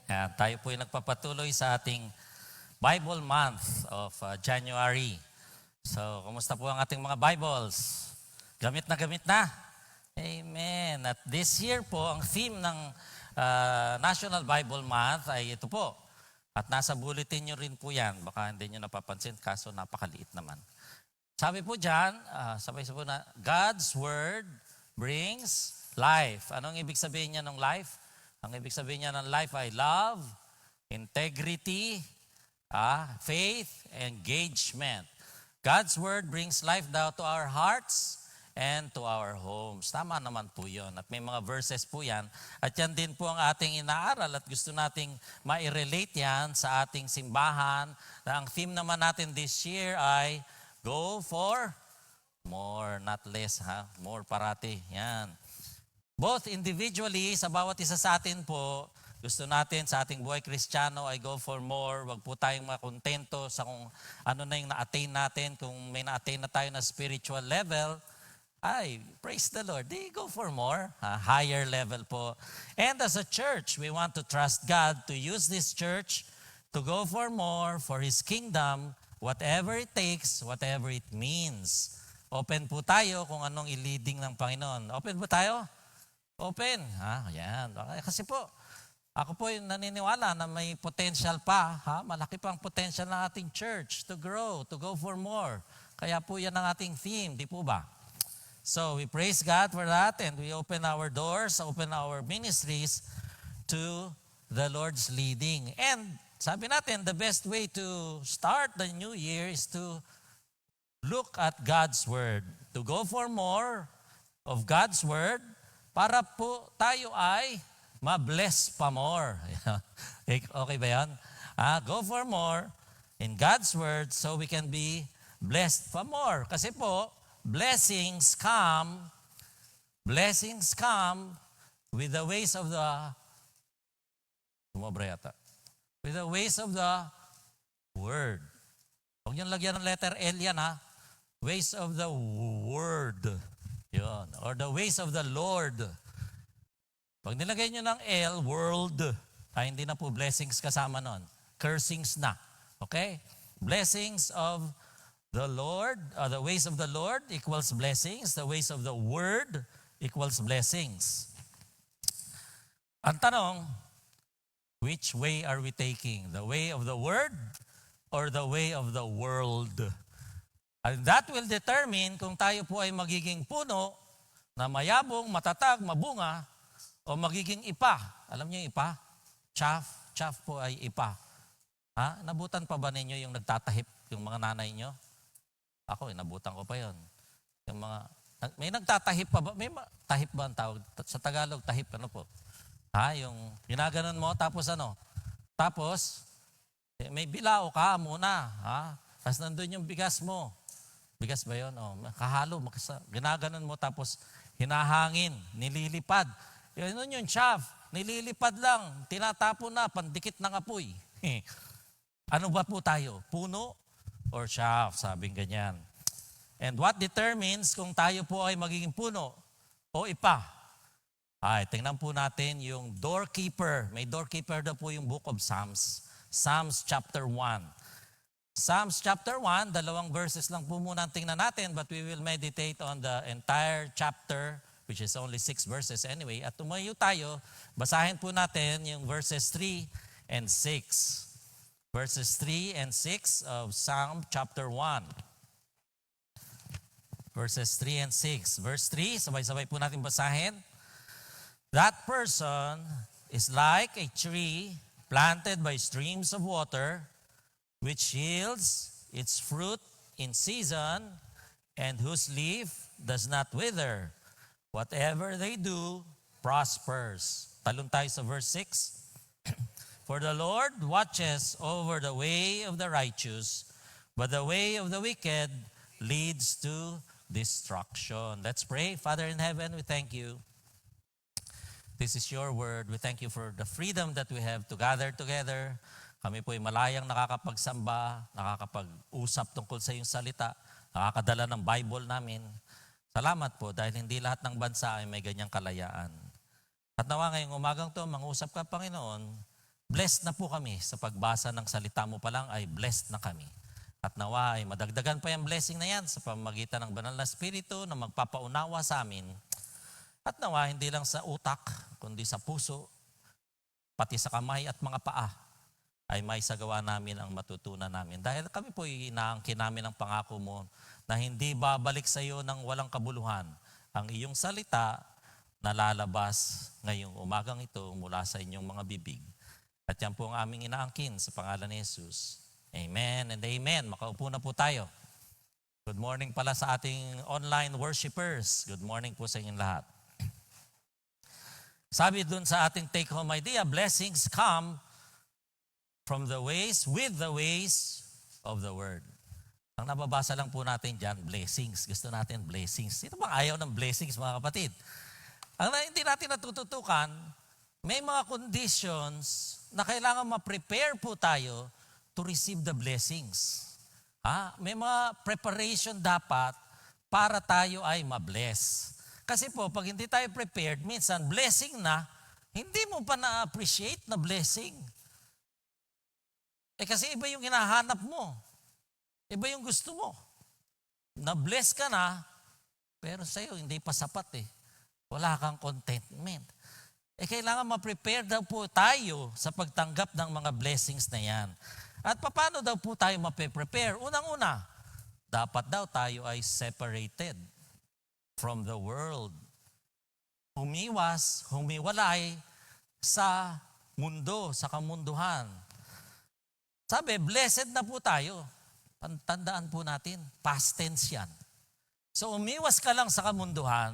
Yan, tayo po ay nagpapatuloy sa ating Bible month of January. So, kumusta po ang ating mga Bibles? Gamit na gamit na? Amen. At this year po, ang theme ng National Bible Month ay ito po. At nasa bulletin nyo rin po yan. Baka hindi nyo napapansin, kaso napakaliit naman. Sabi po dyan, sabay-sabay na, God's Word brings life. Anong ibig sabihin niya ng life? Ang ibig sabihin niya ng life ay love, integrity, faith, engagement. God's Word brings life daw to our hearts and to our homes. Tama naman po yun. At may mga verses po yan. At yan din po ang ating inaaral at gusto nating ma-relate yan sa ating simbahan. Na ang theme naman natin this year ay go for more, not less. More parati. Yan. Both individually, sa bawat isa sa atin po, gusto natin sa ating buhay Kristiyano ay go for more. Wag po tayong makontento sa kung ano na yung na-attain natin. Kung may na-attain na tayo na spiritual level, ay, praise the Lord. They go for more, higher level po. And as a church, we want to trust God to use this church to go for more for His kingdom, whatever it takes, whatever it means. Open po tayo kung anong i-leading ng Panginoon. Open po tayo? Open. Yan. Kasi po, ako po yung naniniwala na may potential pa. Malaki pang potential ng ating church to grow, to go for more. Kaya po yan ang ating theme, di po ba? So we praise God for that and we open our doors, open our ministries to the Lord's leading. And sabi natin, the best way to start the new year is to look at God's Word. To go for more of God's Word para po tayo ay ma-bless pa more. Okay ba yan? Go for more in God's Word so we can be blessed pa more. Kasi po, blessings come with the ways of the with the ways of the Word. Huwag niyong lagyan ng letter L yan Ways of the Word. Yun. Or the ways of the Lord. Pag nilagay nyo ng L, world, hindi na po blessings kasama nun. Cursings na. Okay? Blessings of the Lord, the ways of the Lord equals blessings. The ways of the Word equals blessings. Ang tanong, which way are we taking? The way of the Word or the way of the world? And that will determine kung tayo po ay magiging puno na mayabong, matatag, mabunga, o magiging ipa. Alam niyo yung ipa? Chaff. Chaff po ay ipa. Nabutan pa ba ninyo yung nagtatahip, yung mga nanay nyo? Ako, nabutan ko pa yon. Yung mga, may nagtatahip pa ba? May tahip ba ang tawag? Sa Tagalog, tahip, ano po? Yung ginaganon mo, tapos ano? Tapos, may bilao ka muna. Tapos nandun yung bigas mo. Bigas ba yun? Kahalo, ginaganon mo tapos hinahangin, nililipad. Yun yung chaff, nililipad lang, tinatapon na, pandikit ng apoy. Ano ba po tayo? Puno or chaff? Sabing ganyan. And what determines kung tayo po ay magiging puno o ipa? Tingnan po natin yung doorkeeper. May doorkeeper na po yung book of Psalms. Psalms chapter 1. Psalms chapter 1, 2 verses lang po muna ang tingnan natin, but we will meditate on the entire chapter, which is only 6 verses anyway. At tumayo tayo, basahin po natin yung verses 3 and 6. Verses 3 and 6 of Psalm chapter 1. Verses 3 and 6. Verse 3, sabay-sabay po natin basahin. That person is like a tree planted by streams of water, which yields its fruit in season, and whose leaf does not wither. Whatever they do prospers. Talon tayo sa verse 6. For the Lord watches over the way of the righteous, but the way of the wicked leads to destruction. Let's pray. Father in heaven, we thank you. This is your word. We thank you for the freedom that we have to gather together. Kami po ay malayang nakakapagsamba, nakakapag-usap tungkol sa iyong salita, nakakadala ng Bible namin. Salamat po dahil hindi lahat ng bansa ay may ganyang kalayaan. At nawa ngayong umagang to, mangusap ka, Panginoon, blessed na po kami sa pagbasa ng salita mo pa lang ay blessed na kami. At nawa ay madagdagan pa yung blessing na yan sa pamamagitan ng banal na Espiritu na magpapaunawa sa amin. At nawa hindi lang sa utak, kundi sa puso, pati sa kamay at mga paa ay may sagawa namin ang matutunan namin. Dahil kami po inaangkin namin ang pangako mo na hindi babalik sa iyo ng walang kabuluhan ang iyong salita na lalabas ngayong umagang ito mula sa inyong mga bibig. At yan po ang aming inaangkin sa pangalan ni Jesus. Amen and amen. Makaupo na po tayo. Good morning pala sa ating online worshipers. Good morning po sa inyong lahat. Sabi dun sa ating take-home idea, blessings come from the ways, with the ways of the word. Ang nababasa lang po natin dyan, blessings. Gusto natin blessings. Sino bang ayaw ng blessings, mga kapatid? Ang hindi natin natututukan, may mga conditions na kailangan ma-prepare po tayo to receive the blessings. May mga preparation dapat para tayo ay ma-bless. Kasi po, pag hindi tayo prepared, minsan blessing na, hindi mo pa na-appreciate na blessing. Kasi iba yung hinahanap mo. Iba yung gusto mo. Na-bless ka na, pero sa'yo hindi pa sapat . Wala kang contentment. Kailangan ma-prepare daw po tayo sa pagtanggap ng mga blessings na yan. At paano daw po tayo ma-prepare? Unang-una, dapat daw tayo ay separated from the world. Humiwalay sa mundo, sa kamunduhan. Sabi, blessed na po tayo. Tandaan po natin, past tense yan. So umiwas ka lang sa kamunduhan,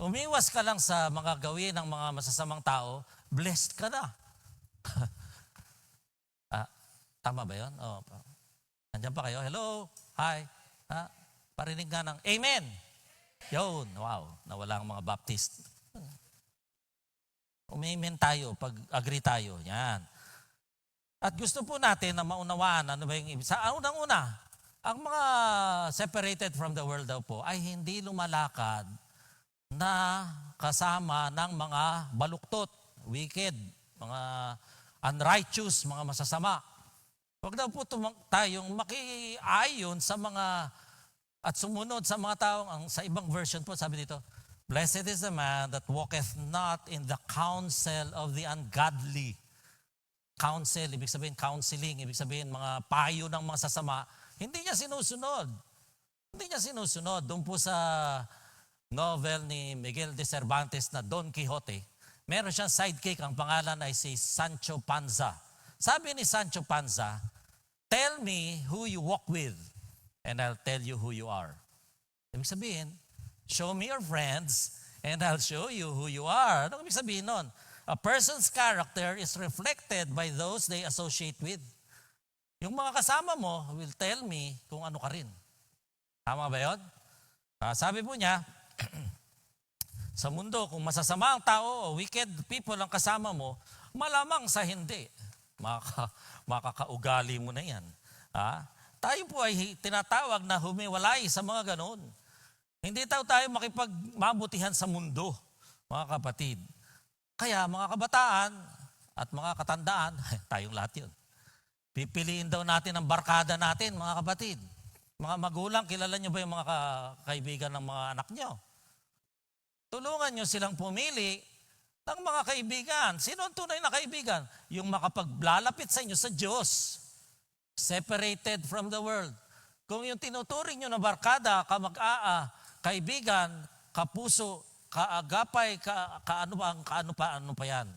umiwas ka lang sa mga gawin ng mga masasamang tao, blessed ka na. Tama ba yun? Nandiyan pa kayo? Hello? Hi? Parinig nga ng Amen! Yun, wow, nawala ang mga Baptist. Umamen tayo, pag-agree tayo. Yan. At gusto po natin na maunawaan, ano ba yung ibig? Sa unang-una, ang mga separated from the world daw po ay hindi lumalakad na kasama ng mga baluktot, wicked, mga unrighteous, mga masasama. Huwag daw po tayong makiayon sa mga at sumunod sa mga taong, sa ibang version po, sabi dito, blessed is the man that walketh not in the counsel of the ungodly. Counsel, ibig sabihin counseling, ibig sabihin mga payo ng mga sasama. Hindi niya sinusunod. Hindi niya sinusunod. Doon po sa novel ni Miguel de Cervantes na Don Quixote, meron siyang sidekick, ang pangalan ay si Sancho Panza. Sabi ni Sancho Panza, tell me who you walk with, and I'll tell you who you are. Ibig sabihin, show me your friends, and I'll show you who you are. Ano ibig sabihin nun? A person's character is reflected by those they associate with. Yung mga kasama mo will tell me kung ano ka rin. Tama ba yun? Sabi po niya, sa mundo, kung masasama ang tao o wicked people ang kasama mo, malamang sa hindi. Makakaugali mo na yan. Tayo po ay tinatawag na humiwalay sa mga ganon. Hindi tayo makipagmabutihan sa mundo, mga kapatid. Kaya mga kabataan at mga katandaan, tayong lahat yun. Pipiliin daw natin ang barkada natin, mga kapatid. Mga magulang, kilala nyo ba yung mga kaibigan ng mga anak nyo? Tulungan nyo silang pumili ng mga kaibigan. Sino ang tunay na kaibigan? Yung makapaglalapit sa inyo sa Diyos. Separated from the world. Kung yung tinuturing nyo na barkada, kaibigan, kapuso, kaagapay, ano pa yan.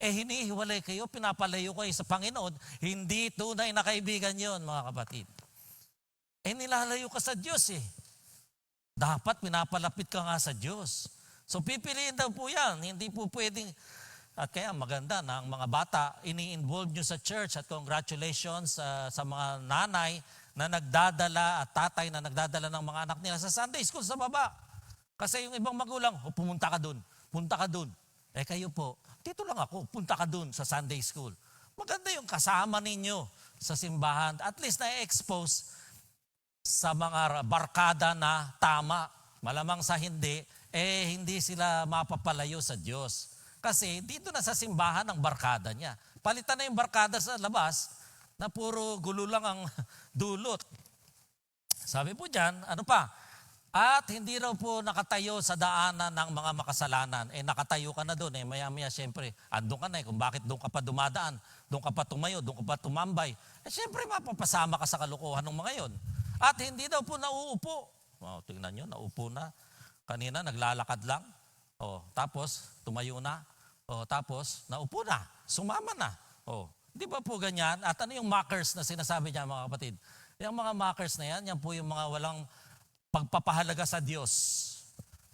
Hinihiwalay kayo, pinapalayo kayo sa Panginoon, hindi tunay na kaibigan yon, mga kapatid. Nilalayo ka sa Diyos . Dapat pinapalapit ka nga sa Diyos. So pipiliin daw po yan, hindi po pwedeng, at kaya maganda na ang mga bata, ini-involve nyo sa church at congratulations sa mga nanay na nagdadala at tatay na nagdadala ng mga anak nila sa Sunday school sa baba. Kasi yung ibang magulang, pumunta ka dun, punta ka dun. Kayo po, dito lang ako, punta ka dun sa Sunday school. Maganda yung kasama ninyo sa simbahan. At least na-expose sa mga barkada na tama. Malamang sa hindi, hindi sila mapapalayo sa Diyos. Kasi dito na sa simbahan ang barkada niya. palitan na yung barkada sa labas na puro gulo lang ang dulot. Sabi po dyan, ano pa? At hindi raw po nakatayo sa daanan ng mga makasalanan. Nakatayo ka na doon. Maya-maya siyempre, andun ka na kung bakit doon ka pa dumadaan, doon ka pa tumayo, doon ka pa tumambay. Siyempre, mapapasama ka sa kalukuhan ng mga yon. At hindi daw po nauupo. Wow, tingnan nyo, nauupo na. Kanina, naglalakad lang. Tapos, tumayo na. Tapos, naupo na. Sumama na. Di ba po ganyan? At ano yung mockers na sinasabi niya, mga kapatid? Yung mga mockers na yan po yung mga walang pagpapahalaga sa Diyos.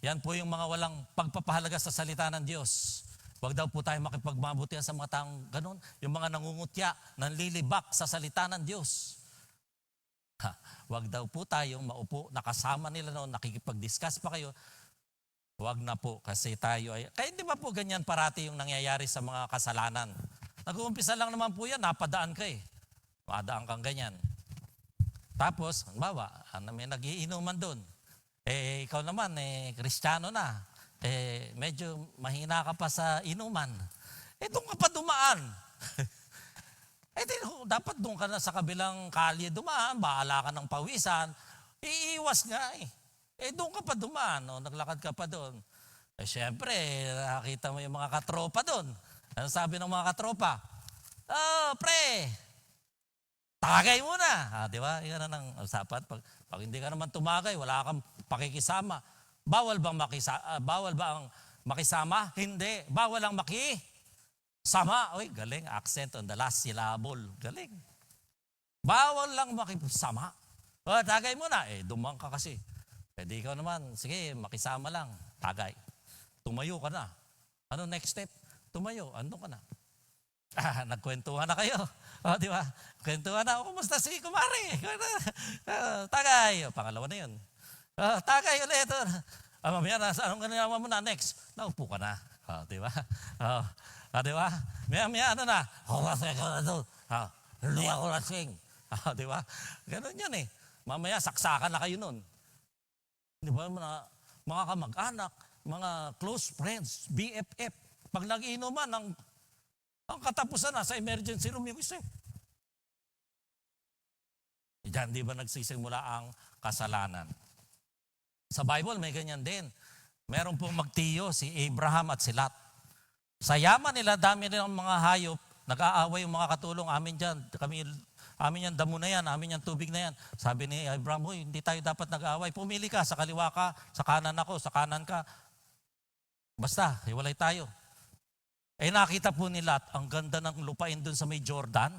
Yan po yung mga walang pagpapahalaga sa salita ng Diyos. Huwag daw po tayo makipagmabutihan sa mga taong ganun. Yung mga nangungutya, nanlilibak sa salita ng Diyos. Huwag daw po tayong maupo, nakasama nila noon, nakikipag-discuss pa kayo. Huwag na po kasi tayo ay... Kaya di ba po ganyan parati yung nangyayari sa mga kasalanan? Nag-uumpisa lang naman po yan, napadaan ka Madaan kang ganyan. Tapos, halimbawa, may nagiinuman doon. Ikaw naman, Kristiyano na. Medyo mahina ka pa sa inuman. Doon ka pa dumaan. Dapat doon ka na sa kabilang kalye dumaan, bahala ka ng pawisan. Iiwas nga doon ka pa dumaan, naglakad ka pa doon. Siyempre, nakita mo yung mga katropa doon. Ano sabi ng mga katropa? Pre, tagay muna. Di ba? Yan ang usapan. Pag hindi ka naman tumagay, wala kang pakikisama. Bawal ba ang makisama? Hindi. Bawal ang makisama. Uy, galing. Accent on the last syllable. Galing. Bawal lang makisama. Tagay muna. Dumang ka kasi. Di ikaw naman, sige, makisama lang. Tagay. Tumayo ka na. Ano next step? Tumayo, andun ka na. Nagkwentuhan na kayo. Di ba? Kwentuhan na. Kumusta si kumari? Tagay. Pangalawa na yun. Tagay ulit. Mamaya na, anong ganawa mo na next? Naupo ka na. Di ba? Di ba? Maya ano na? Hindi ako lasing. Di ba? Ganun yun Mamaya saksakan na kayo nun. Di ba? Mga kamag-anak, mga close friends, BFF. Pag nag-inuman, ang katapusan na sa emergency room yung isa. Diyan, di ba nagsisimula ang kasalanan? Sa Bible, may ganyan din. Meron pong magtiyo si Abraham at si Lot. Sa yaman nila, dami nilang mga hayop, nag-aaway yung mga katulong, amin dyan, amin yan damo na yan, amin yan tubig na yan. Sabi ni Abraham, hindi tayo dapat nag-aaway. Pumili ka, sa kaliwa ka, sa kanan ako, sa kanan ka. Basta, hiwalay tayo. Nakita po ni Lot, ang ganda ng lupain doon sa may Jordan.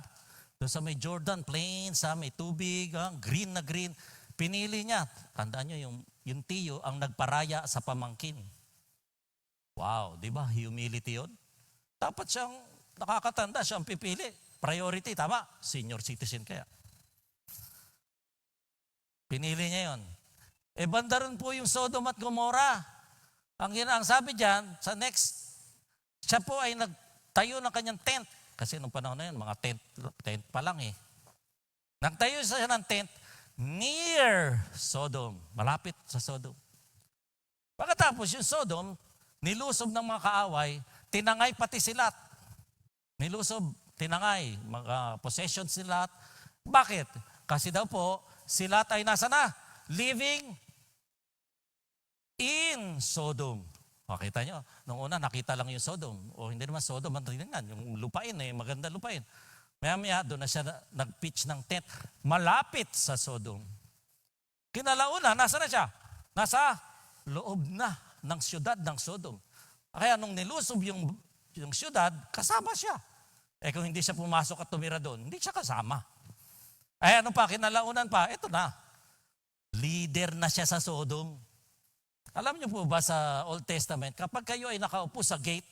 Doon sa may Jordan, plains, may tubig, green na green. Pinili niya. Tandaan nyo, yung tiyo ang nagparaya sa pamangkin. Wow, di ba? Humility yun. Dapat siyang nakakatanda, siyang pipili. Priority, tama? Senior citizen kaya. Pinili niya yun. Banda rin po yung Sodom at Gomorrah. Ang sabi dyan, sa next, siya po ay nagtayo ng kanyang tent. Kasi nung panahon na yun, mga tent pa lang Nagtayo siya ng tent near Sodom. Malapit sa Sodom. Pagkatapos yung Sodom, nilusob ng mga kaaway, tinangay pati si Lot. Nilusob, tinangay, mga possessions si Lot. Bakit? Kasi daw po, si Lot ay nasa na? Living in Sodom. Makita nyo, nung una nakita lang yung Sodom. Hindi naman Sodom, ang tingnan, yung lupain maganda lupain. Maya-maya, doon na siya nag-pitch ng tent, malapit sa Sodom. Kinalauna, nasa na siya? Nasa loob na ng siyudad ng Sodom. Kaya nung nilusob yung siyudad, kasama siya. Kung hindi siya pumasok at tumira doon, hindi siya kasama. Ano pa, kinalaunan pa, ito na. Leader na siya sa Sodom. Alam niyo po ba sa Old Testament, kapag kayo ay nakaupo sa gate,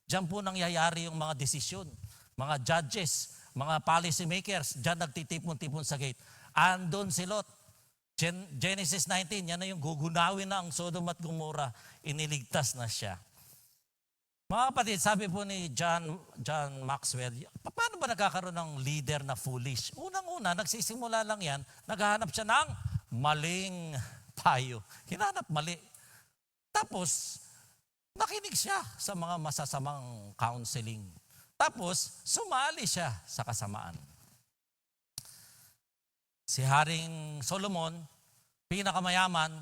diyan po nangyayari yung mga desisyon. Mga judges, mga policy makers, diyan nagtitipon-tipon sa gate. Andon si Lot. Genesis 19, yan na yung gugunawin na ang Sodom at Gomorrah. Iniligtas na siya. Mga kapatid, sabi po ni John Maxwell, paano ba nagkakaroon ng leader na foolish? Unang-una, nagsisimula lang yan, naghahanap siya ng maling payo. Hinanap mali. Tapos, nakinig siya sa mga masasamang counseling. Tapos, sumali siya sa kasamaan. Si Haring Solomon, pinakamayaman,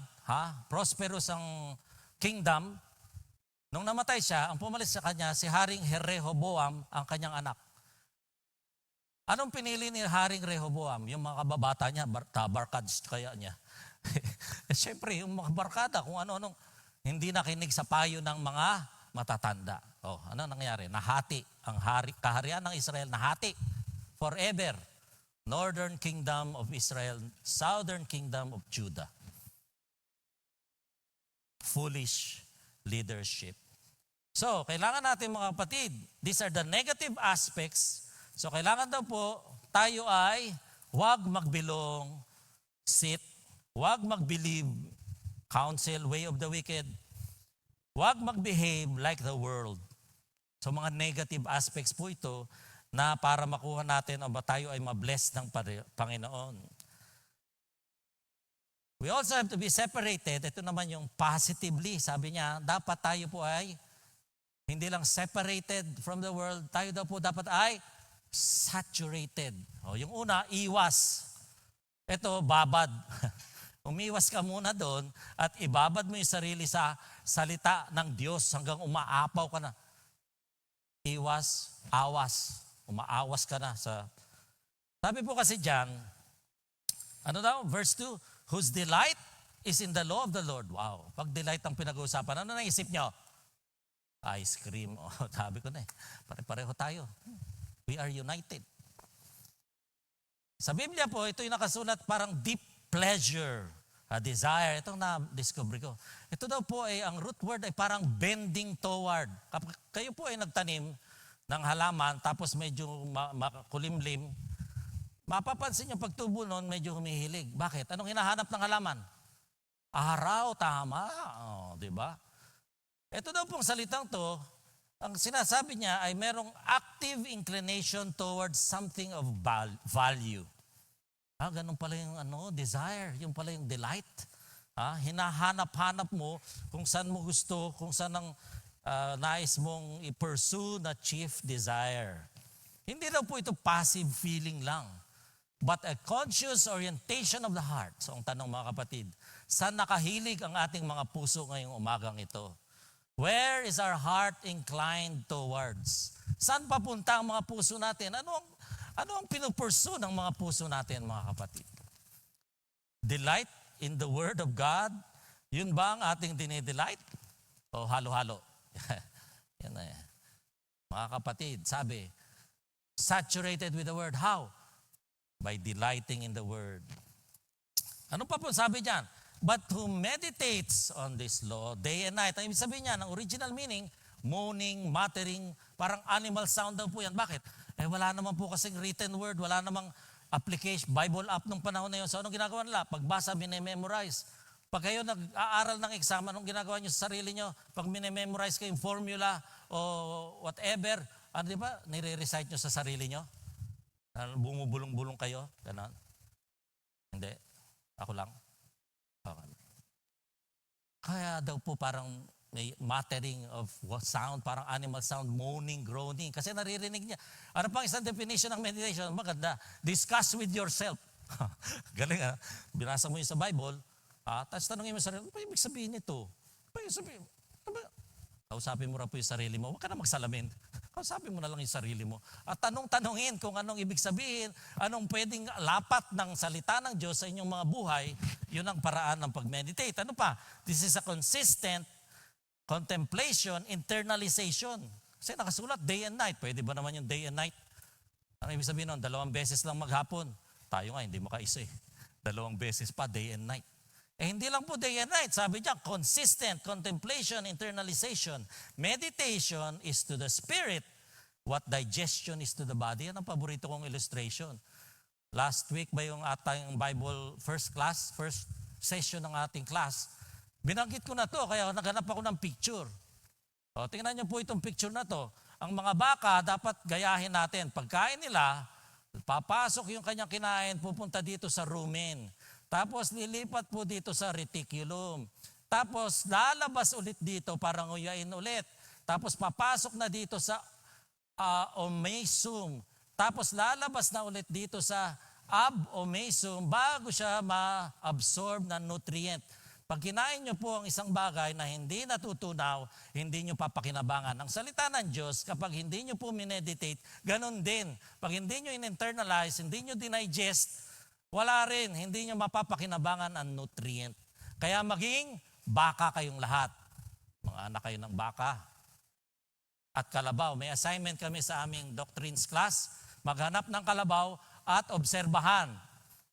prosperous ang kingdom. Nung namatay siya, ang pumalis sa kanya, si Haring Rehoboam, ang kanyang anak. Anong pinili ni Haring Rehoboam? Yung mga kababata niya, barkads kaya niya. Siyempre, yung mga barkada, kung ano-anong, hindi nakinig sa payo ng mga matatanda. Ano nangyari? Nahati ang kaharian ng Israel, nahati forever. Northern Kingdom of Israel, Southern Kingdom of Judah. Foolish leadership. So, kailangan natin mga kapatid, these are the negative aspects. So, kailangan daw po tayo ay huwag magbilong, sit, huwag mag-believe, counsel, way of the wicked, huwag mag-behave like the world. So, mga negative aspects po ito na para makuha natin o ba tayo ay mabless ng Panginoon. We also have to be separated. Ito naman yung positively. Sabi niya, dapat tayo po ay hindi lang separated from the world, tayo daw po dapat ay saturated. Yung una, iwas. Ito, babad. Umiwas ka muna doon at ibabad mo yung sarili sa salita ng Diyos hanggang umaapaw ka na. Iwas, awas. Umaawas ka na sa... Sabi po kasi dyan, ano daw? Verse 2, whose delight is in the law of the Lord. Wow. Pag delight ang pinag-uusapan, ano naisip nyo? Ice cream. Sabi ko na pare-pareho tayo. We are united. Sa Biblia po, ito yung nakasulat parang deep pleasure, a desire. Itong na-discover ko. Ito daw po ay, ang root word ay parang bending toward. Kayo po ay nagtanim ng halaman, tapos medyo makulimlim, mapapansin nyo pagtubo nun, medyo humihilig. Bakit? Anong hinahanap ng halaman? Araw, tama. Di ba? Ito daw pong salitang to, ang sinasabi niya ay merong active inclination towards something of value. Ganun pala yung desire, yung pala yung delight. Hinahanap-hanap mo kung saan mo gusto, kung saan ang nais mong i-pursue na chief desire. Hindi daw po ito passive feeling lang, but a conscious orientation of the heart. So ang tanong mga kapatid, saan nakahilig ang ating mga puso ngayong umagang ito? Where is our heart inclined towards? Saan papunta ang mga puso natin? Ano ang pinupursue ng mga puso natin mga kapatid? Delight in the Word of God? Yun ba ang ating dinidelight? O halo-halo? Yan na yan. Mga kapatid, sabi, saturated with the Word. How? By delighting in the Word. Ano pa po sabi diyan? But who meditates on this law day and night. Ang ibig sabihin niya, ang original meaning, moaning, muttering, parang animal sound daw po yan. Bakit? Wala naman po kasing written word, wala namang application, Bible app nung panahon na yun. So anong ginagawa nila? Pagbasa, minememorize. Pag kayo nag-aaral ng exam, anong ginagawa nyo sa sarili nyo? Pag minememorize kayo yung formula o whatever, di ba? Nire-recite nyo sa sarili nyo? Bumubulong-bulong kayo? Ganon? Hindi. Ako lang. Okay. Kaya daw po parang may muttering of sound, parang animal sound, moaning, groaning. Kasi naririnig niya. Ano pang isang definition ng meditation? Maganda. Discuss with yourself. Galing binasa mo yung sa Bible, tapos tanongin mo sa sarili, ano pa ibig sabihin nito? Ano pa ibig sabihin? Kausapin mo ra po yung sarili mo. Huwag ka na magsalamin. Kausapin mo na lang yung sarili mo. At tanongin kung anong ibig sabihin, anong pwedeng lapat ng salita ng Diyos sa inyong mga buhay, yun ang paraan ng pag-meditate. Ano pa? This is a consistent contemplation, internalization. Kasi nakasulat, day and night. Pwede ba naman yung day and night? Ano ibig sabihin nun? 2 beses lang maghapon. Tayo nga, hindi makaisa eh. 2 beses pa, day and night. Hindi lang po day and night. Sabi niya, consistent contemplation, internalization. Meditation is to the spirit what digestion is to the body. Yan ang paborito kong illustration. Last week ba yung ating Bible first session ng ating class, binanggit ko na to, kaya naghanap ako ng picture. Tingnan niyo po itong picture na to. Ang mga baka, dapat gayahin natin. Pagkain nila, papasok yung kanyang kinain, pupunta dito sa rumen. Tapos lilipat po dito sa reticulum. Tapos lalabas ulit dito para nguyain ulit. Tapos papasok na dito sa omasum. Tapos lalabas na ulit dito sa ab-omasum bago siya ma-absorb ng nutrient. Pag kinain nyo po ang isang bagay na hindi natutunaw, hindi nyo papakinabangan. Ang salita ng Diyos, kapag hindi nyo po mineditate, ganun din. Pag hindi nyo in-internalize, hindi nyo dinigest, wala rin, hindi nyo mapapakinabangan ang nutrient. Kaya maging baka kayong lahat. Mga anak kayo ng baka at kalabaw. May assignment kami sa aming doctrines class, maghanap ng kalabaw at obserbahan.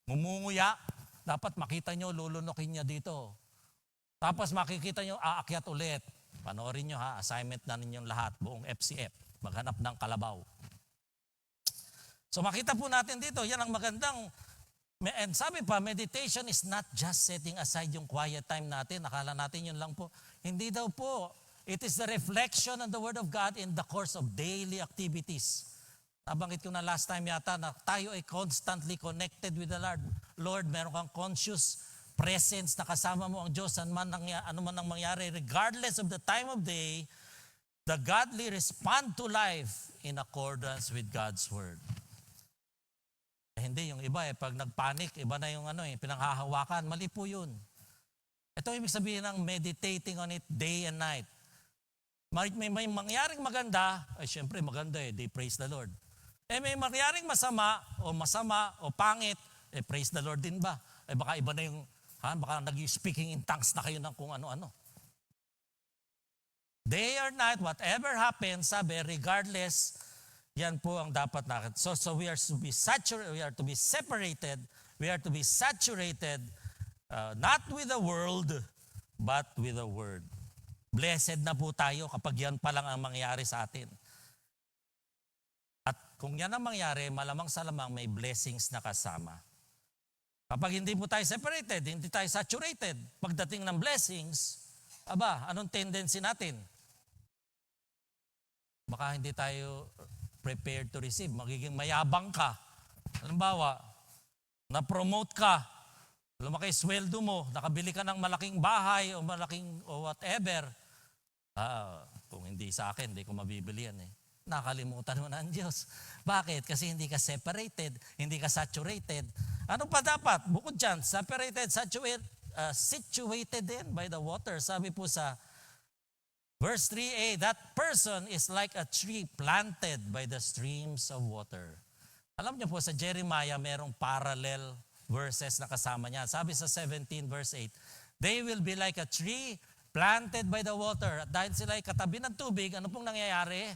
Ngumunguya, dapat makita nyo, lulunukin niya dito. Tapos makikita nyo, aakyat ulit. Panoorin nyo ha, assignment na ninyong lahat, buong FCF, maghanap ng kalabaw. So makita po natin dito, yan ang magandang, and sabi pa, meditation is not just setting aside yung quiet time natin, akala natin yun lang po. Hindi daw po. It is the reflection of the Word of God in the course of daily activities. Nabanggit ko na last time yata na tayo ay constantly connected with the Lord. Meron kang conscious presence na kasama mo ang Diyos ano man ang mangyari. Regardless of the time of day, the godly respond to life in accordance with God's Word. Hindi, yung iba pag nagpanik, iba na yung pinanghahawakan. Mali po yun. Ito ibig sabihin ng meditating on it day and night. May mangyaring maganda, ay syempre maganda they praise the Lord. May mangyaring masama o pangit, praise the Lord din ba? Baka iba na yung, baka nag-speaking in tongues na kayo ng kung ano-ano. Day or night, whatever happens, sabi, regardless, yan po ang dapat natin. So we are to be saturated, we are to be separated, we are to be saturated, not with the world, but with the Word. Blessed na po tayo kapag yan pa lang ang mangyari sa atin. At kung yan ang mangyari, malamang sa lamang may blessings na kasama. Kapag hindi po tayo separated, hindi tayo saturated, pagdating ng blessings, anong tendency natin? Baka hindi tayo prepared to receive. Magiging mayabang ka. Halimbawa, na-promote ka, lumaki sweldo mo, nakabili ka ng malaking bahay o whatever. Kung hindi sa akin, hindi ko mabibili yan Nakalimutan mo na ang Diyos. Bakit? Kasi hindi ka separated, hindi ka saturated. Ano pa dapat? Bukod dyan, separated, situated din by the water. Sabi po sa verse 3a, that person is like a tree planted by the streams of water. Alam niyo po, sa Jeremiah, merong parallel verses na kasama niya. Sabi sa 17 verse 8, they will be like a tree planted by the water. At dahil sila ay katabi ng tubig, ano pong nangyayari?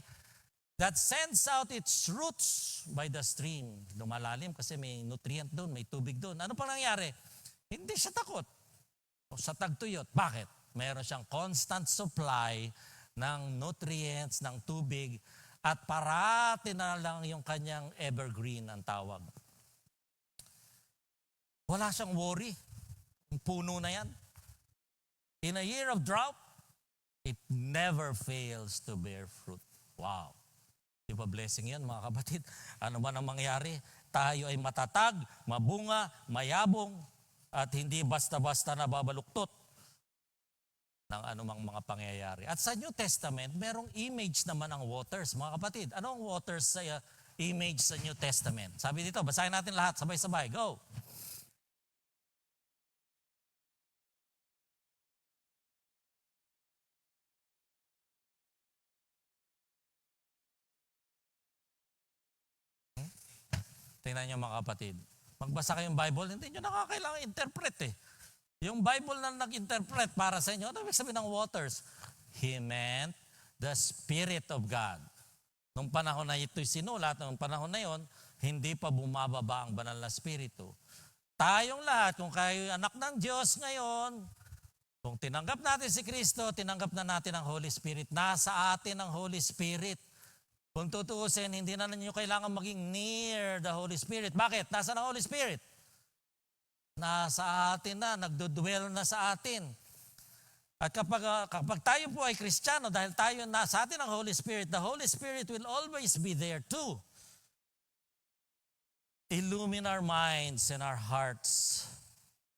That sends out its roots by the stream. Lumalalim kasi may nutrient doon, may tubig doon. Ano pong nangyayari? Hindi siya takot sa tagtuyot. Bakit? Meron siyang constant supply ng nutrients, ng tubig, at parati na lang yung kanyang evergreen ang tawag. Wala siyang worry. Yung puno na yan. In a year of drought, it never fails to bear fruit. Wow. Di ba blessing yan mga kapatid? Ano man ang mangyari, tayo ay matatag, mabunga, mayabong, at hindi basta-basta nababaluktot ng anumang mga pangyayari. At sa New Testament, merong image naman ang waters, mga kapatid. Ano ang waters sa image sa New Testament? Sabi dito, basahin natin lahat, sabay-sabay. Go! Tingnan niyo mga kapatid. Magbasa kayong Bible, hindi nyo nakakailangan interpret Yung Bible na nag-interpret para sa inyo, ano ibig sabihin ng waters? He meant the Spirit of God. Nung panahon na ito'y sinulat, nung panahon na yon, hindi pa bumababa ang banal na Espiritu. Tayong lahat, kung kayo anak ng Diyos ngayon, kung tinanggap natin si Kristo, tinanggap na natin ang Holy Spirit. Nasa atin ang Holy Spirit. Kung tutuusin, hindi na ninyo kailangan maging near the Holy Spirit. Bakit? Nasa ang Holy Spirit? Nasa atin na, nagdudwell na sa atin. At kapag tayo po ay Kristiyano, dahil tayo nasa atin ang Holy Spirit, the Holy Spirit will always be there too. Illumine our minds and our hearts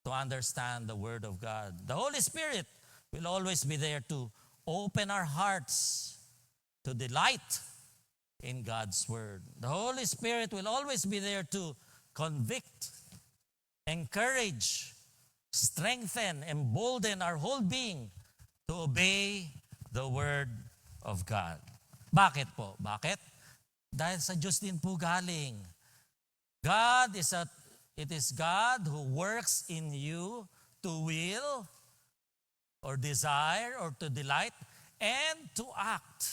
to understand the Word of God. The Holy Spirit will always be there to open our hearts to delight in God's Word. The Holy Spirit will always be there to convict, encourage, strengthen, embolden our whole being to obey the Word of God. Bakit po? Bakit? Dahil sa Diyos din po galing. It is God who works in you to will or desire or to delight and to act.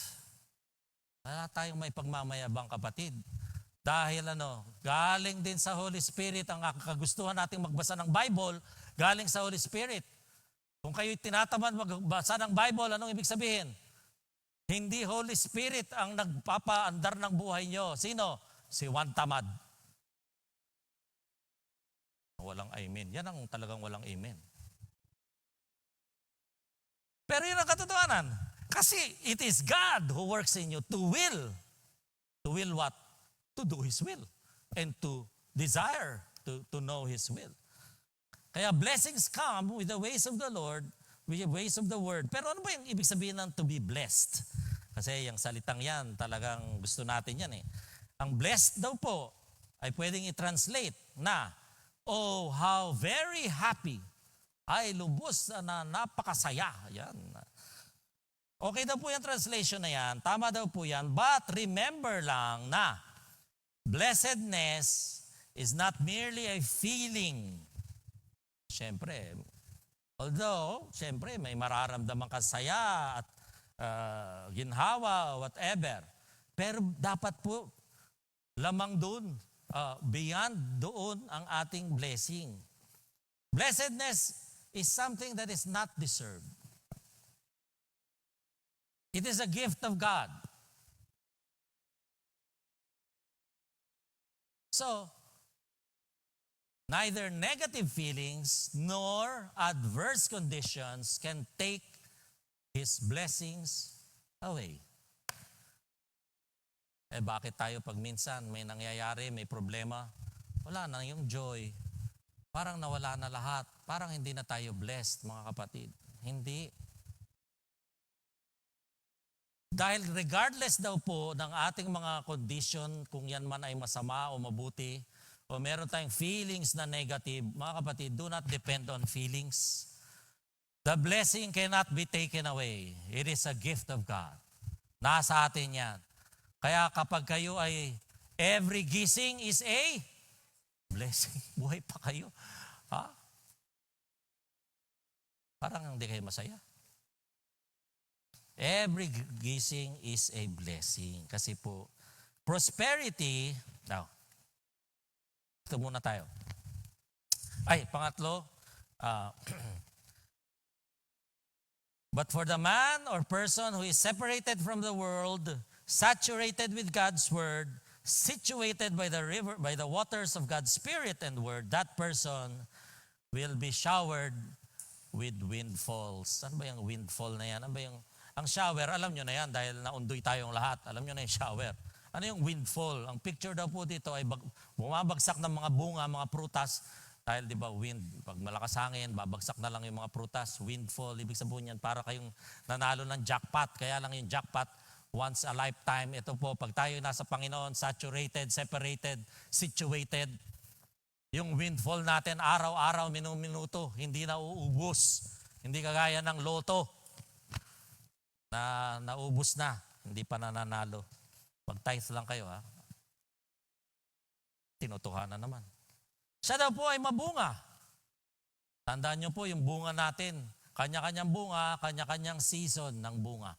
Wala tayong may pagmamayabang, kapatid. Dahil galing din sa Holy Spirit ang kagustuhan nating magbasa ng Bible, galing sa Holy Spirit. Kung kayo'y tinatamad magbasa ng Bible, anong ibig sabihin? Hindi Holy Spirit ang nagpapaandar ng buhay nyo. Sino? Si Juan Tamad. Walang amen. Yan ang talagang walang amen. Pero yun ang katotohanan. Kasi it is God who works in you to will. To will what? To do His will. And to desire to know His will. Kaya blessings come with the ways of the Lord, with the ways of the Word. Pero ano ba yung ibig sabihin ng to be blessed? Kasi yung salitang yan, talagang gusto natin yan eh. Ang blessed daw po ay pwedeng i-translate na, oh, how very happy, ay lubos na napakasaya. Yan. Okay daw po yung translation na yan. Tama daw po yan. But remember lang na blessedness is not merely a feeling. Siyempre, although, siyempre, may mararamdaman ka saya at ginhawa, whatever. Pero dapat po, lamang doon, beyond doon ang ating blessing. Blessedness is something that is not deserved. It is a gift of God. So, neither negative feelings nor adverse conditions can take His blessings away. Bakit tayo pag minsan may nangyayari, may problema, wala na yung joy. Parang nawala na lahat. Parang hindi na tayo blessed, mga kapatid. Hindi. Dahil regardless daw po ng ating mga condition, kung yan man ay masama o mabuti, o meron tayong feelings na negative, mga kapatid, do not depend on feelings. The blessing cannot be taken away. It is a gift of God. Nasa atin yan. Kaya kapag kayo ay, every gising is a blessing. Buhay pa kayo. Ha? Parang hindi kayo masaya. Every gising is a blessing. Kasi po, prosperity, now, ito muna tayo. Ay, pangatlo, but for the man or person who is separated from the world, saturated with God's Word, situated by the waters of God's Spirit and Word, that person will be showered with windfalls. Ano ba yung windfall na yan? Ano ba yung ang shower, alam nyo na yan dahil naundoy tayong lahat. Alam nyo na yung shower. Ano yung windfall? Ang picture daw po dito ay bumabagsak ng mga bunga, mga prutas. Dahil di ba wind, pag malakas hangin, babagsak na lang yung mga prutas. Windfall, ibig sabihin yan, para kayong nanalo ng jackpot. Kaya lang yung jackpot, once a lifetime. Ito po, pag tayo nasa Panginoon, saturated, separated, situated, yung windfall natin araw-araw, minuto, hindi na uubos. Hindi kagaya ng loto na naubos na, hindi pa nananalo. Mag-tithe lang kayo, ha? Tinutuhanan naman. Siya daw po ay mabunga. Tandaan nyo po yung bunga natin. Kanya-kanyang bunga, kanya-kanyang season ng bunga.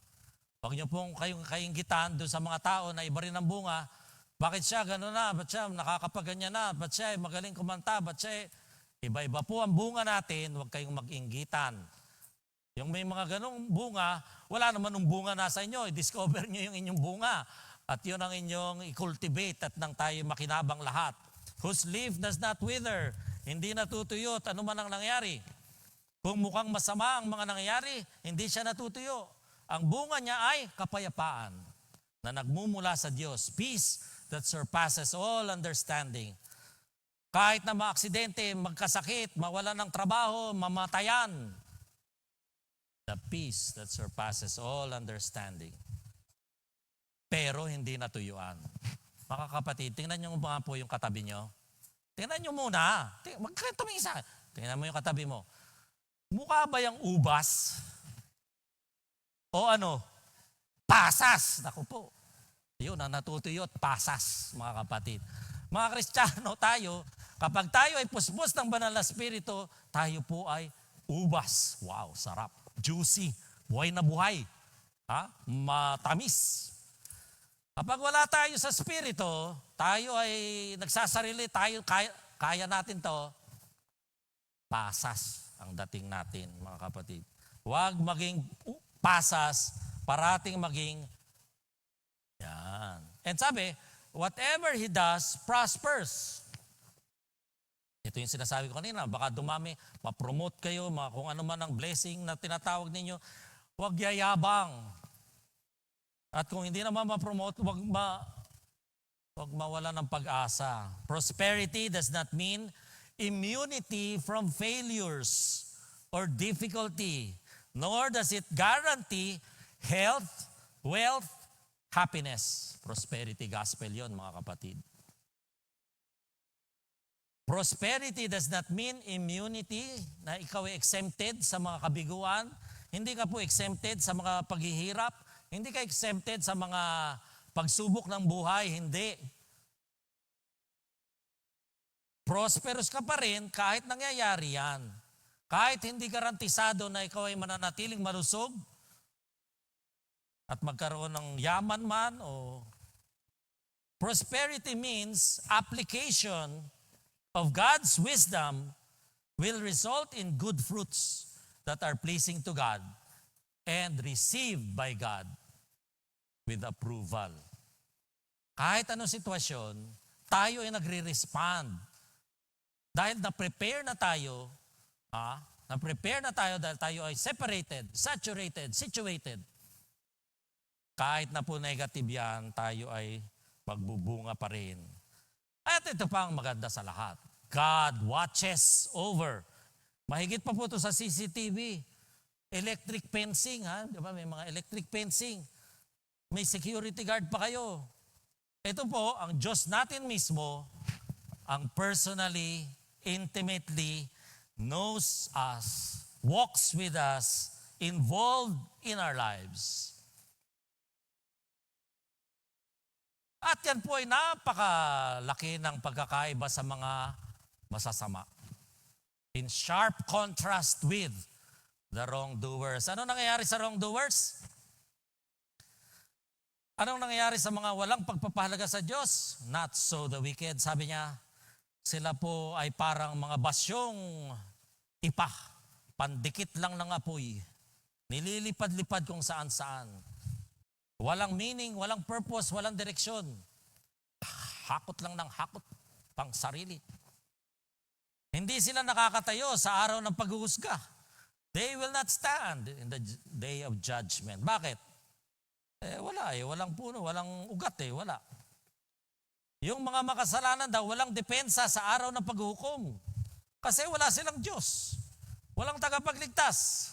Huwag nyo pong kayong kainggitan doon sa mga tao na iba rin ang bunga. Bakit siya gano'n na? Ba't siya nakakapaganyan na? Ba't siya magaling kumanta? Ba't siya iba-iba po ang bunga natin, huwag kayong mag-inggitan. Yung may mga ganong bunga, wala naman ng bunga nasa inyo. I-discover nyo yung inyong bunga. At yun ang inyong i-cultivate at nang tayo makinabang lahat. Whose leaf does not wither, hindi natutuyot, ano man ang nangyari. Kung mukhang masama ang mga nangyayari, hindi siya natutuyo. Ang bunga niya ay kapayapaan na nagmumula sa Diyos. Peace that surpasses all understanding. Kahit na maaksidente, magkasakit, mawalan ng trabaho, mamatayan, the peace that surpasses all understanding. pero hindi natuyuan. Mga kapatid, tingnan nyo mga po yung katabi nyo. Tingnan nyo muna. Magkatabing isa. Tingnan mo yung katabi mo. Mukha ba yung ubas? O ano? Pasas. Naku po. Yun ang natutuyot. Pasas, mga kapatid. Mga Kristiyano, tayo, kapag tayo ay puspos ng banal na Espiritu, tayo po ay ubas. Wow, sarap. Juicy. Buhay na buhay. Matamis. Kapag wala tayo sa Espiritu, tayo ay nagsasarili, tayo kaya natin to, pasas ang dating natin, mga kapatid. Huwag maging pasas, parating maging yan. And sabi, whatever he does, prospers. Ito yung sinasabi ko kanina, baka dumami, ma-promote kayo, kung ano man ang blessing na tinatawag ninyo, huwag yayabang. At kung hindi naman ma-promote, huwag mawala ng pag-asa. Prosperity does not mean immunity from failures or difficulty, nor does it guarantee health, wealth, happiness. Prosperity gospel yon, mga kapatid. Prosperity does not mean immunity, na ikaw ay exempted sa mga kabiguan. Hindi ka po exempted sa mga paghihirap. Hindi ka exempted sa mga pagsubok ng buhay. Hindi. Prosperous ka pa rin kahit nangyayari yan. Kahit hindi garantisado na ikaw ay mananatiling malusog at magkaroon ng yaman man o prosperity means application of God's wisdom will result in good fruits that are pleasing to God and received by God with approval. Kahit anong sitwasyon, tayo ay nagre-respond. Dahil na-prepare na tayo dahil tayo ay separated, saturated, situated. Kahit na po negative yan, tayo ay magbubunga pa rin. At ito pa ang maganda sa lahat. God watches over. Mahigit pa po ito sa CCTV. Electric fencing, di ba? May mga electric fencing. May security guard pa kayo. Ito po, ang Diyos natin mismo, ang personally, intimately knows us, walks with us, involved in our lives. At yan po ay napakalaki ng pagkakaiba sa mga masasama. In sharp contrast with the wrongdoers. Ano nangyayari sa wrongdoers? Anong nangyayari sa mga walang pagpapahalaga sa Diyos? Not so the wicked. Sabi niya, sila po ay parang mga basyong ipah. Pandikit lang ng apoy. Nililipad-lipad kung saan-saan. Walang meaning, walang purpose, walang direksyon. Hakot lang ng hakot pang sarili. Hindi sila nakakatayo sa araw ng paghuhusga. They will not stand in the day of judgment. Bakit? Wala walang puno, walang ugat wala. Yung mga makasalanan daw, walang depensa sa araw ng paghuhukom. Kasi wala silang Diyos. Walang tagapagligtas.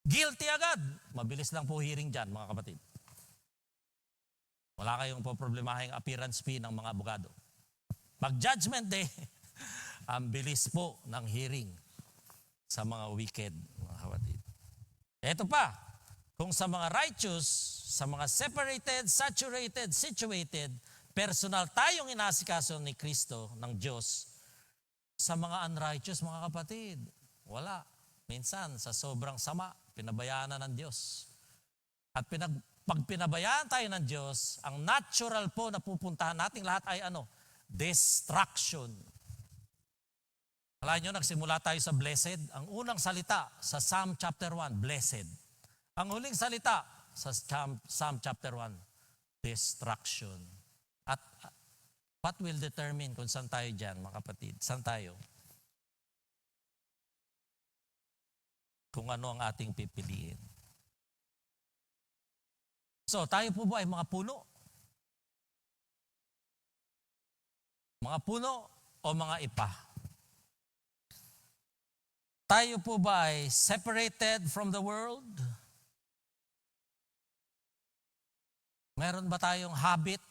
Guilty agad. Mabilis lang po hearing dyan, mga kapatid. Wala kayong poproblemahing appearance fee ng mga abogado. Pag-judgment day, ang bilis po ng hearing sa mga wicked, mga kapatid. Ito pa, kung sa mga righteous, sa mga separated, saturated, situated, personal tayong inasikaso ni Kristo, ng Diyos, sa mga unrighteous, mga kapatid, wala. Minsan, sa sobrang sama, pinabayaan na ng Diyos. At pag pinabayaan tayo ng Diyos, ang natural po na pupuntahan nating lahat ay destruction. Alam nyo, nagsimula tayo sa blessed. Ang unang salita sa Psalm chapter 1, blessed. Ang huling salita sa Psalm chapter 1, destruction. At what will determine kung saan tayo dyan, mga kapatid? Saan tayo? Kung ano ang ating pipiliin. So, tayo po ba ay mga puno? Mga puno o mga ipa? Tayo po ba ay separated from the world? Meron ba tayong habit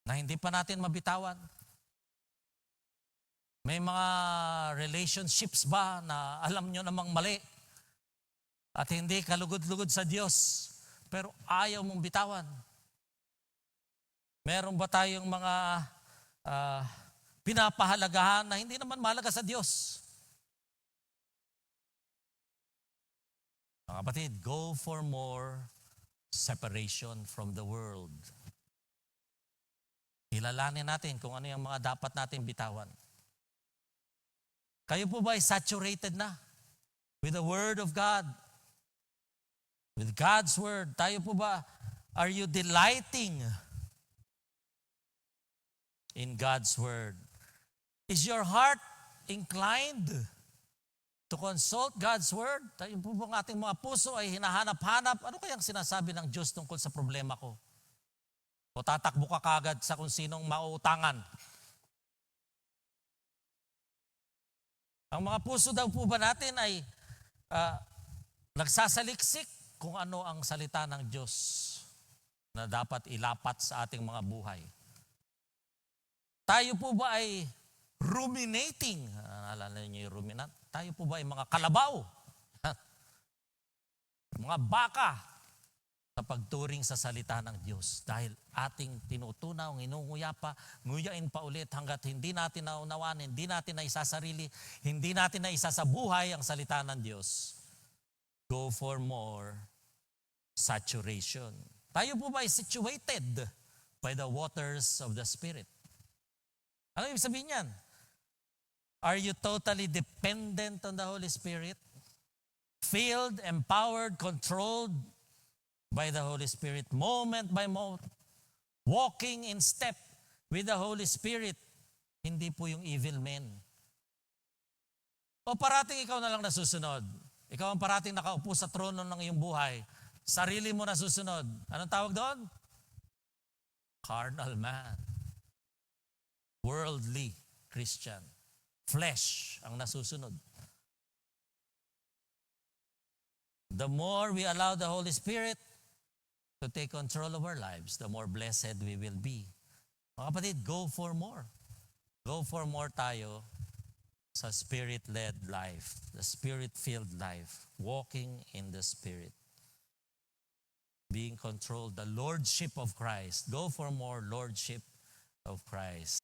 na hindi pa natin mabitawan? May mga relationships ba na alam nyo namang mali at hindi kalugod-lugod sa Diyos, pero ayaw mong bitawan? Meron ba tayong mga pinapahalagahan na hindi naman mahalaga sa Diyos? Mga kapatid, go for more separation from the world. Kilalanin natin kung ano yung mga dapat natin bitawan. Kayo po ba ay saturated na with the Word of God? With God's Word? Tayo po ba, are you delighting in God's Word? Is your heart inclined to consult God's Word? Tayo po ba ang ating mga puso ay hinahanap-hanap? Ano kayang sinasabi ng Diyos tungkol sa problema ko? O tatakbo ka kagad sa kung sinong mauutangan? Ang mga puso daw po ba natin ay nagsasaliksik kung ano ang salita ng Diyos na dapat ilapat sa ating mga buhay. Tayo po ba ay ruminating? Alala niyo yung ruminant? Tayo po ba ay mga kalabaw? Mga baka sa pagturing sa salita ng Diyos dahil ating tinutunaw, nginunguya pa, nguyain pa ulit hanggat hindi natin naunawan, hindi natin naisasarili, hindi natin naisasabuhay ang salita ng Diyos. Go for more saturation. Tayo po ba ay situated by the waters of the Spirit? Ano ibig sabihin yan? Are you totally dependent on the Holy Spirit? Filled, empowered, controlled by the Holy Spirit, moment by moment, walking in step with the Holy Spirit, hindi po yung evil men. O parating ikaw na lang nasusunod. Ikaw ang parating nakaupo sa trono ng iyong buhay. Sarili mo nasusunod. Anong tawag doon? Carnal man. Worldly Christian. Flesh ang nasusunod. The more we allow the Holy Spirit to take control of our lives, the more blessed we will be. Mga kapatid, go for more. Go for more tayo sa Spirit-led life, the Spirit-filled life, walking in the Spirit, being controlled, the Lordship of Christ. Go for more Lordship of Christ.